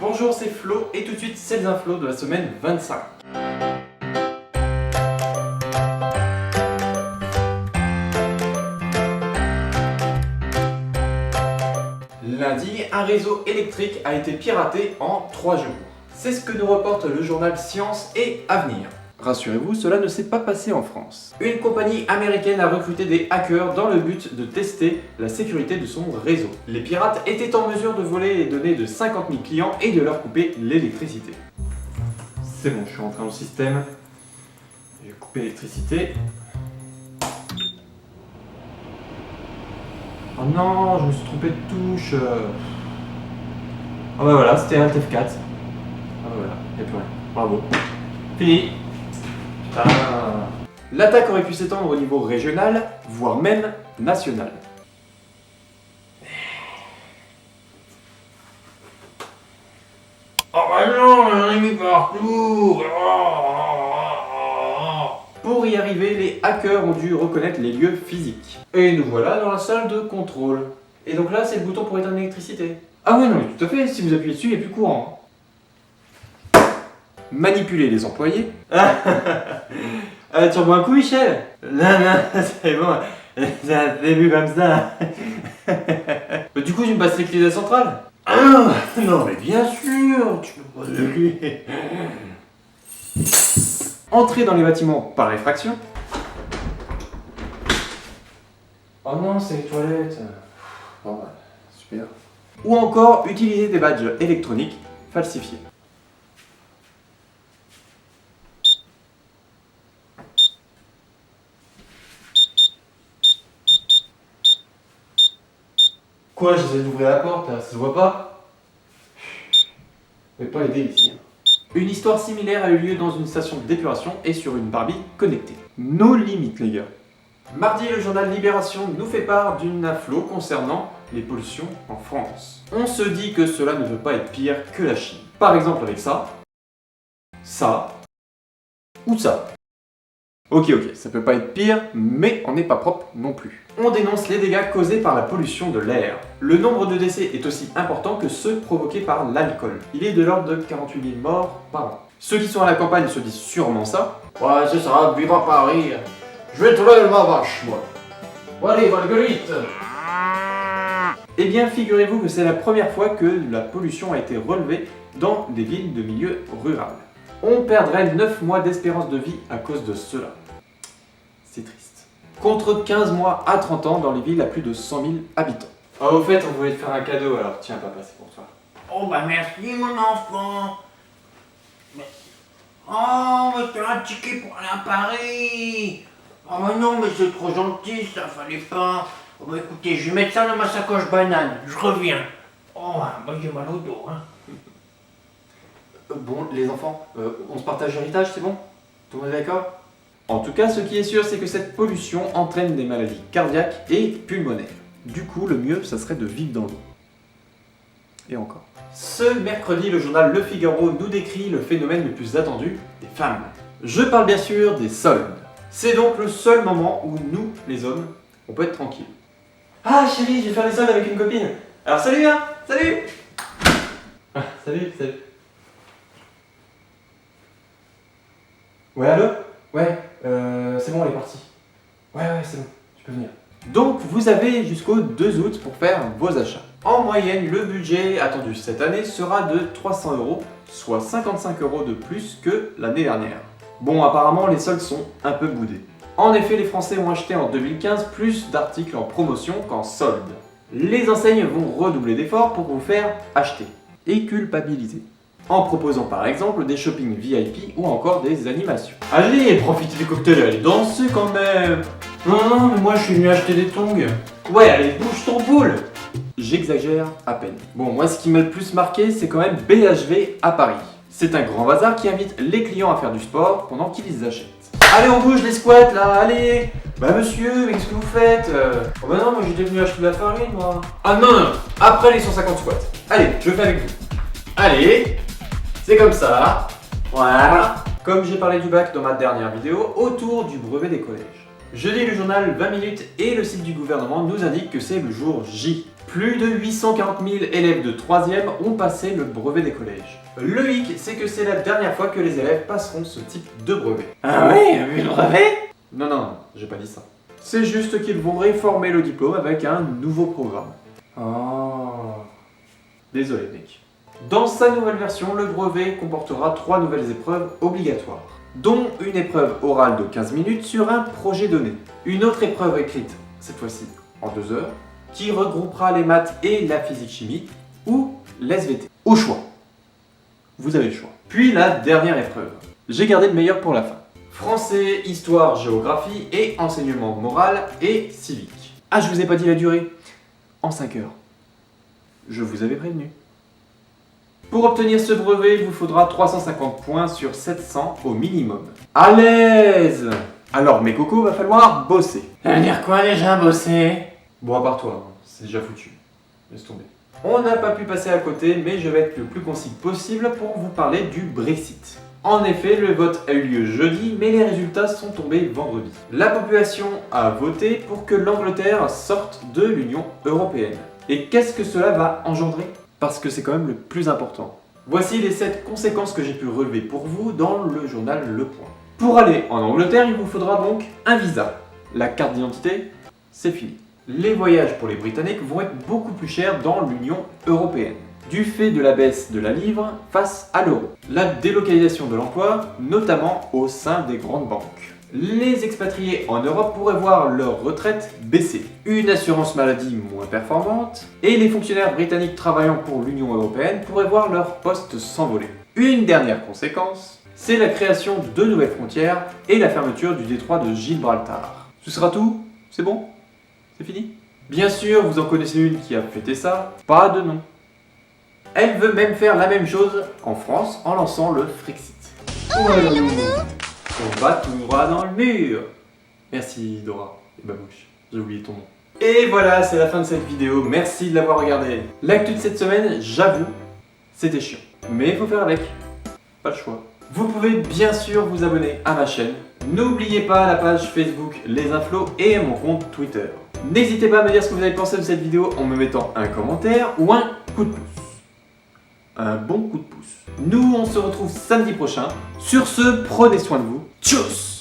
Bonjour, c'est Flo et tout de suite c'est les infos de la semaine 25. Lundi, un réseau électrique a été piraté en 3 jours. C'est ce que nous reporte le journal Science et Avenir. Rassurez-vous, cela ne s'est pas passé en France. Une compagnie américaine a recruté des hackers dans le but de tester la sécurité de son réseau. Les pirates étaient en mesure de voler les données de 50 000 clients et de leur couper l'électricité. C'est bon, je suis rentré dans le système. Je vais couper l'électricité. Oh non, je me suis trompé de touche. Ah bah voilà, c'était Alt F4. Ah bah voilà, y'a plus rien. Bravo. Fini. L'attaque aurait pu s'étendre au niveau régional, voire même national. Oh bah non, j'en ai mis partout. Pour y arriver, les hackers ont dû reconnaître les lieux physiques. Et nous voilà dans la salle de contrôle. Et donc là, c'est le bouton pour éteindre l'électricité. Ah oui, non, mais tout à fait, si vous appuyez dessus, il n'y a plus courant. Manipuler les employés. Tu rebois un coup, Michel? Non, c'est bon, ça fait vu comme ça. Du coup, tu me passes les clés de la centrale? Ah, non, mais bien sûr, tu peux pas de clés. Entrer dans les bâtiments par effraction. Oh non, c'est les toilettes. Bon, bah, super. Ou encore utiliser des badges électroniques falsifiés. Quoi, j'essaie d'ouvrir la porte, là, ça se voit pas? Je vais pas aider ici. Une histoire similaire a eu lieu dans une station d'épuration et sur une Barbie connectée. Nos limites, les gars. Mardi, le journal Libération nous fait part d'une info concernant les pollutions en France. On se dit que cela ne peut pas être pire que la Chine. Par exemple avec ça, ou ça. Ok, ça peut pas être pire, mais on n'est pas propre non plus. On dénonce les dégâts causés par la pollution de l'air. Le nombre de décès est aussi important que ceux provoqués par l'alcool. Il est de l'ordre de 48 000 morts par an. Ceux qui sont à la campagne se disent sûrement ça. Ouais, c'est ça, vivre à Paris. Je vais trouver ma vache, moi. Bon, allez, Marguerite. Eh bien, figurez-vous que c'est la première fois que la pollution a été relevée dans des villes de milieu rural. On perdrait 9 mois d'espérance de vie à cause de cela. C'est triste. Contre 15 mois à 30 ans dans les villes à plus de 100 000 habitants. Ah, au fait, on voulait te faire un cadeau, alors tiens, papa, c'est pour toi. Oh bah merci mon enfant. Oh, mais c'est un ticket pour aller à Paris. Oh mais non, mais c'est trop gentil, ça fallait pas. Oh bah écoutez, je vais mettre ça dans ma sacoche banane, je reviens. Oh, bah j'ai mal au dos, hein. Bon, les enfants, on se partage l'héritage, c'est bon? Tout le monde est d'accord? En tout cas, ce qui est sûr, c'est que cette pollution entraîne des maladies cardiaques et pulmonaires. Du coup, le mieux, ça serait de vivre dans l'eau. Et encore. Ce mercredi, le journal Le Figaro nous décrit le phénomène le plus attendu des femmes. Je parle bien sûr des soldes. C'est donc le seul moment où nous, les hommes, on peut être tranquille. Ah chérie, je vais faire les soldes avec une copine. Alors salut hein, salut. Salut. Ouais, allô? Ouais, c'est bon, elle est partie. Ouais, c'est bon, tu peux venir. Donc, vous avez jusqu'au 2 août pour faire vos achats. En moyenne, le budget attendu cette année sera de 300 €, soit 55 € de plus que l'année dernière. Bon, apparemment, les soldes sont un peu boudés. En effet, les Français ont acheté en 2015 plus d'articles en promotion qu'en solde. Les enseignes vont redoubler d'efforts pour vous faire acheter et culpabiliser. En proposant par exemple des shopping VIP ou encore des animations. Allez, profitez des cocktails, allez danser quand même. Non, mais moi je suis venu acheter des tongs. Ouais, allez, bouge ton boule. J'exagère à peine. Bon, moi ce qui m'a le plus marqué, c'est quand même BHV à Paris. C'est un grand bazar qui invite les clients à faire du sport pendant qu'ils les achètent. Allez, on bouge les squats là, allez. Bah monsieur, mais qu'est-ce que vous faites? Oh bah non, moi j'étais venu acheter de la farine moi. Ah non, après les 150 squats. Allez, je fais avec vous. Allez. C'est comme ça, voilà. Comme j'ai parlé du bac dans ma dernière vidéo, autour du brevet des collèges. Je lis le journal 20 minutes et le site du gouvernement nous indique que c'est le jour J. Plus de 840 000 élèves de 3e ont passé le brevet des collèges. Le hic, c'est que c'est la dernière fois que les élèves passeront ce type de brevet. Ah ouais, vu le brevet? Non, j'ai pas dit ça. C'est juste qu'ils vont réformer le diplôme avec un nouveau programme. Oh. Désolé mec. Dans sa nouvelle version, le brevet comportera 3 nouvelles épreuves obligatoires, dont une épreuve orale de 15 minutes sur un projet donné, une autre épreuve écrite, cette fois-ci en 2 heures, qui regroupera les maths et la physique-chimie, ou l'SVT. Au choix. Vous avez le choix. Puis la dernière épreuve. J'ai gardé le meilleur pour la fin. Français, histoire, géographie et enseignement moral et civique. Ah, je vous ai pas dit la durée. En 5 heures. Je vous avais prévenu. Pour obtenir ce brevet, il vous faudra 350 points sur 700 au minimum. À l'aise! Alors mes cocos, va falloir bosser. Ça veut dire quoi déjà, bosser? Bon, à part toi, hein, c'est déjà foutu. Laisse tomber. On n'a pas pu passer à côté, mais je vais être le plus concis possible pour vous parler du Brexit. En effet, le vote a eu lieu jeudi, mais les résultats sont tombés vendredi. La population a voté pour que l'Angleterre sorte de l'Union européenne. Et qu'est-ce que cela va engendrer? Parce que c'est quand même le plus important. Voici les 7 conséquences que j'ai pu relever pour vous dans le journal Le Point. Pour aller en Angleterre, il vous faudra donc un visa. La carte d'identité, c'est fini. Les voyages pour les Britanniques vont être beaucoup plus chers dans l'Union européenne, du fait de la baisse de la livre face à l'euro. La délocalisation de l'emploi, notamment au sein des grandes banques. Les expatriés en Europe pourraient voir leur retraite baisser, une assurance maladie moins performante, et les fonctionnaires britanniques travaillant pour l'Union européenne pourraient voir leur poste s'envoler. Une dernière conséquence, c'est la création de nouvelles frontières et la fermeture du détroit de Gibraltar. Ce sera tout? C'est bon? C'est fini? Bien sûr, vous en connaissez une qui a fêté ça, pas de nom. Elle veut même faire la même chose en France en lançant le Frexit. On va tout droit dans le mur. Merci Dora et Babouche, j'ai oublié ton nom. Et voilà, c'est la fin de cette vidéo, merci de l'avoir regardée. L'actu de cette semaine, j'avoue, c'était chiant. Mais il faut faire avec, pas le choix. Vous pouvez bien sûr vous abonner à ma chaîne. N'oubliez pas la page Facebook Les Inflos et mon compte Twitter. N'hésitez pas à me dire ce que vous avez pensé de cette vidéo en me mettant un commentaire ou un coup de pouce. Un bon coup de pouce. Nous, on se retrouve samedi prochain. Sur ce, prenez soin de vous. Tchuss!